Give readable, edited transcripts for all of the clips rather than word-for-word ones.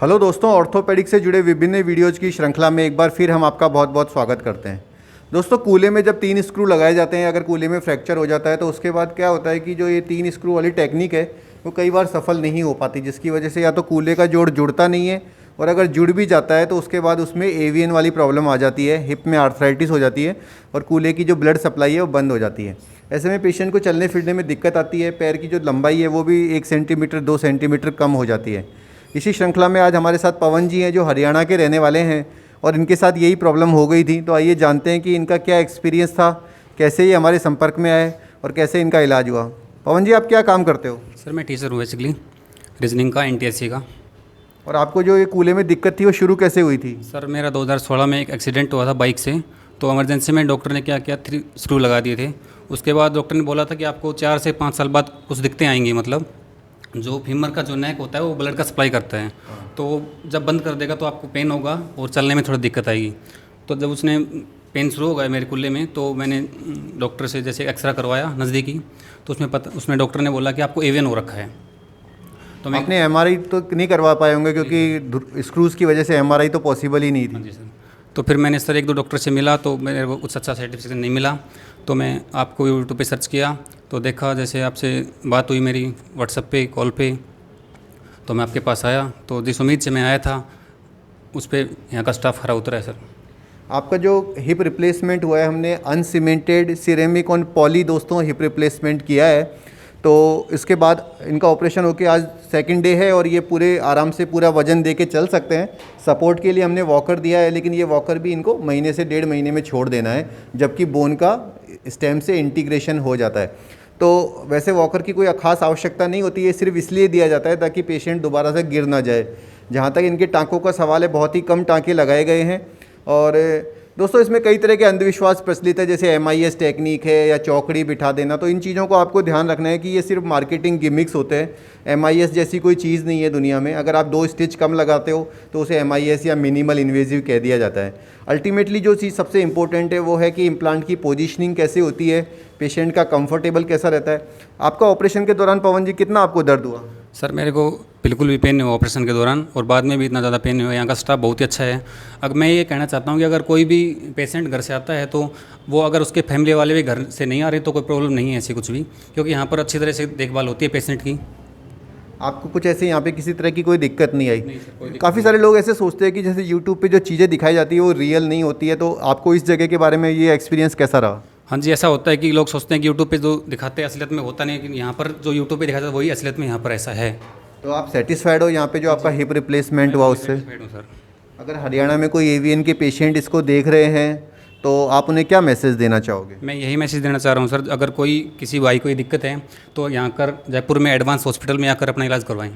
Hello दोस्तों, orthopaedic से जुड़े विभिन्न वीडियोज़ की श्रृंखला में एक बार फिर हम आपका बहुत बहुत स्वागत करते हैं। दोस्तों, कूल्हे में जब 3 स्क्रू लगाए जाते हैं, अगर कूल्हे में फ्रैक्चर हो जाता है तो उसके बाद क्या होता है कि जो ये 3 स्क्रू वाली टेक्निक है वो कई बार सफल नहीं हो पाती, जिसकी वजह से या तो कूल्हे का जोड़ जुड़ता नहीं है और अगर जुड़ भी जाता है तो उसके बाद उसमें एवीएन वाली प्रॉब्लम आ जाती है, हिप में आर्थराइटिस हो जाती है और कूल्हे की जो ब्लड सप्लाई है वो बंद हो जाती है। ऐसे में पेशेंट को चलने फिरने में दिक्कत आती है, पैर की जो लंबाई है वो भी 1 सेंटीमीटर 2 सेंटीमीटर कम हो जाती है। इसी श्रृंखला में आज हमारे साथ पवन जी हैं जो हरियाणा के रहने वाले हैं और इनके साथ यही प्रॉब्लम हो गई थी। तो आइए जानते हैं कि इनका क्या एक्सपीरियंस था, कैसे ये हमारे संपर्क में आए और कैसे इनका इलाज हुआ। पवन जी, आप क्या काम करते हो? सर मैं टीचर हूँ बेसिकली, रीजनिंग का, एनटीएससी का। और आपको जो ये कूल्हे में दिक्कत थी वो शुरू कैसे हुई थी? सर मेरा 2016 में एक एक्सीडेंट हुआ था बाइक से, तो इमरजेंसी में डॉक्टर ने क्या किया, 3 स्क्रू लगा दिए थे। उसके बाद डॉक्टर ने बोला था कि आपको 4 से 5 साल बाद कुछ दिक्कतें आएंगी, मतलब जो फीमर का जो नेक होता है वो ब्लड का सप्लाई करता है, तो जब बंद कर देगा तो आपको पेन होगा और चलने में थोड़ी दिक्कत आएगी। तो जब उसने पेन शुरू हो गया मेरे कुल्ले में, तो मैंने डॉक्टर से जैसे एक्सरा करवाया नज़दीकी, तो उसमें डॉक्टर ने बोला कि आपको एवियन हो रखा है। तो आपने एमआरआई तो नहीं करवा पाए होंगे क्योंकि स्क्रूज़ की वजह से एमआरआई तो पॉसिबल ही नहीं थी। हाँ जी सर। तो फिर मैंने सर 1-2 डॉक्टर से मिला तो मेरे को कुछ अच्छा सर्टिफिकेट नहीं मिला, तो मैं आपको यूट्यूब पे सर्च किया तो देखा, जैसे आपसे बात हुई मेरी व्हाट्सएप पे कॉल पे, तो मैं आपके पास आया। तो जिस उम्मीद से मैं आया था उस पर यहाँ का स्टाफ खरा उतरा है सर। आपका जो हिप रिप्लेसमेंट हुआ है, हमने अनसीमेंटेड सिरेमिक ऑन पॉली दोस्तों हिप रिप्लेसमेंट किया है। तो इसके बाद इनका ऑपरेशन होके आज सेकंड डे है और ये पूरे आराम से पूरा वजन दे के चल सकते हैं। सपोर्ट के लिए हमने वॉकर दिया है, लेकिन ये वॉकर भी इनको महीने से 1.5 महीने में छोड़ देना है, जबकि बोन का स्टेम से इंटीग्रेशन हो जाता है। तो वैसे वॉकर की कोई ख़ास आवश्यकता नहीं होती है, सिर्फ इसलिए दिया जाता है ताकि पेशेंट दोबारा से गिर ना जाए। जहाँ तक इनके टाँकों का सवाल है, बहुत ही कम टाँके लगाए गए हैं। और दोस्तों, इसमें कई तरह के अंधविश्वास प्रचलित है, जैसे MIS टेक्निक है या चौकड़ी बिठा देना। तो इन चीज़ों को आपको ध्यान रखना है कि ये सिर्फ मार्केटिंग गिमिक्स होते हैं। MIS जैसी कोई चीज़ नहीं है दुनिया में। अगर आप 2 स्टिच कम लगाते हो तो उसे MIS या मिनिमल इन्वेजिव कह दिया जाता है। अल्टीमेटली जो चीज़ सबसे इंपॉर्टेंट है वो है कि इम्प्लांट की पोजीशनिंग कैसे होती है, पेशेंट का कंफर्टेबल कैसा रहता है। आपका ऑपरेशन के दौरान पवन जी कितना आपको दर्द हुआ? सर मेरे को बिल्कुल भी पेन नहीं हुआ ऑपरेशन के दौरान, और बाद में भी इतना ज़्यादा पेन नहीं हुआ। यहाँ का स्टाफ बहुत ही अच्छा है। अगर मैं ये कहना चाहता हूँ कि अगर कोई भी पेशेंट घर से आता है तो वो अगर उसके फैमिली वाले भी घर से नहीं आ रहे तो कोई प्रॉब्लम नहीं है ऐसी कुछ भी, क्योंकि यहाँ पर अच्छी तरह से देखभाल होती है पेशेंट की। आपको कुछ ऐसे यहाँ पे किसी तरह की कोई दिक्कत नहीं आई? काफ़ी सारे लोग ऐसे सोचते हैं कि जैसे यूट्यूब पे जो चीज़ें दिखाई जाती है वो रियल नहीं होती है। तो आपको इस जगह के बारे में ये एक्सपीरियंस कैसा रहा? हाँ जी, ऐसा होता है कि लोग सोचते हैं कि यूट्यूब पे जो दिखाते हैं असलियत में होता नहीं है, कि यहाँ पर जो यूट्यूब पे दिखाता है वही असलियत में यहाँ पर ऐसा है। तो आप सेटिस्फाइड हो यहाँ पे जो आपका हिप रिप्लेसमेंट हुआ उससे? सर अगर हरियाणा में कोई एवीएन के पेशेंट इसको देख रहे हैं तो आप उन्हें क्या मैसेज देना चाहोगे? मैं यही मैसेज देना चाह रहा हूँ सर, अगर कोई किसी भाई को ये दिक्कत है तो यहाँ कर जयपुर में एडवांस हॉस्पिटल में आकर अपना इलाज करवाएं।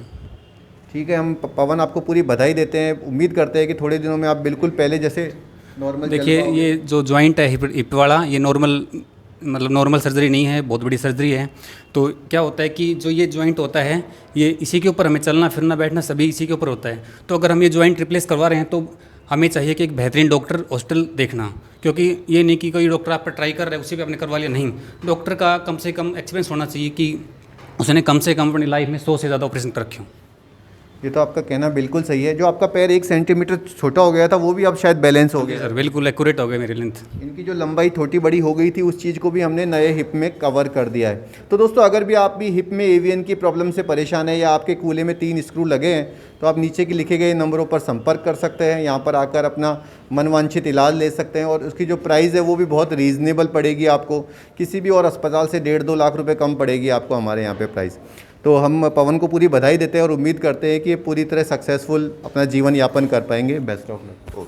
ठीक है, हम पवन आपको पूरी बधाई देते हैं। उम्मीद करते हैं कि थोड़े दिनों में आप बिल्कुल पहले जैसे नॉर्मल। देखिए, ये जो जॉइंट है हिप वाला, ये नॉर्मल सर्जरी नहीं है, बहुत बड़ी सर्जरी है। तो क्या होता है कि जो ये जॉइंट होता है, ये इसी के ऊपर हमें चलना फिरना बैठना सभी इसी के ऊपर होता है। तो अगर हम ये जॉइंट रिप्लेस करवा रहे हैं तो हमें चाहिए कि एक बेहतरीन डॉक्टर हॉस्पिटल देखना, क्योंकि ये नहीं कि कोई डॉक्टर आप पर ट्राई कर रहा है उसी पे आपने करवा लिया। नहीं, डॉक्टर का कम से कम एक्सपीरियंस होना चाहिए कि उसने कम से कम अपनी लाइफ में 100 से ज़्यादा ऑपरेशन कर रखे हों। ये तो आपका कहना बिल्कुल सही है। जो आपका पैर 1 सेंटीमीटर छोटा हो गया था वो भी अब शायद बैलेंस हो गया सर, बिल्कुल एक्यूरेट हो गया मेरी लेंथ। इनकी जो लंबाई छोटी बड़ी हो गई थी उस चीज़ को भी हमने नए हिप में कवर कर दिया है। तो दोस्तों, अगर भी आप भी हिप में एवीएन की प्रॉब्लम से परेशान है या आपके कूल्हे में 3 स्क्रू लगे हैं तो आप नीचे के लिखे गए नंबरों पर संपर्क कर सकते हैं। यहाँ पर आकर अपना मनवांछित इलाज ले सकते हैं और उसकी जो प्राइस है वो भी बहुत रीज़नेबल पड़ेगी आपको। किसी भी और अस्पताल से 1.5-2 लाख रुपये कम पड़ेगी आपको हमारे यहाँ पे प्राइस। तो हम पवन को पूरी बधाई देते हैं और उम्मीद करते हैं कि ये पूरी तरह सक्सेसफुल अपना जीवन यापन कर पाएंगे। Best of luck.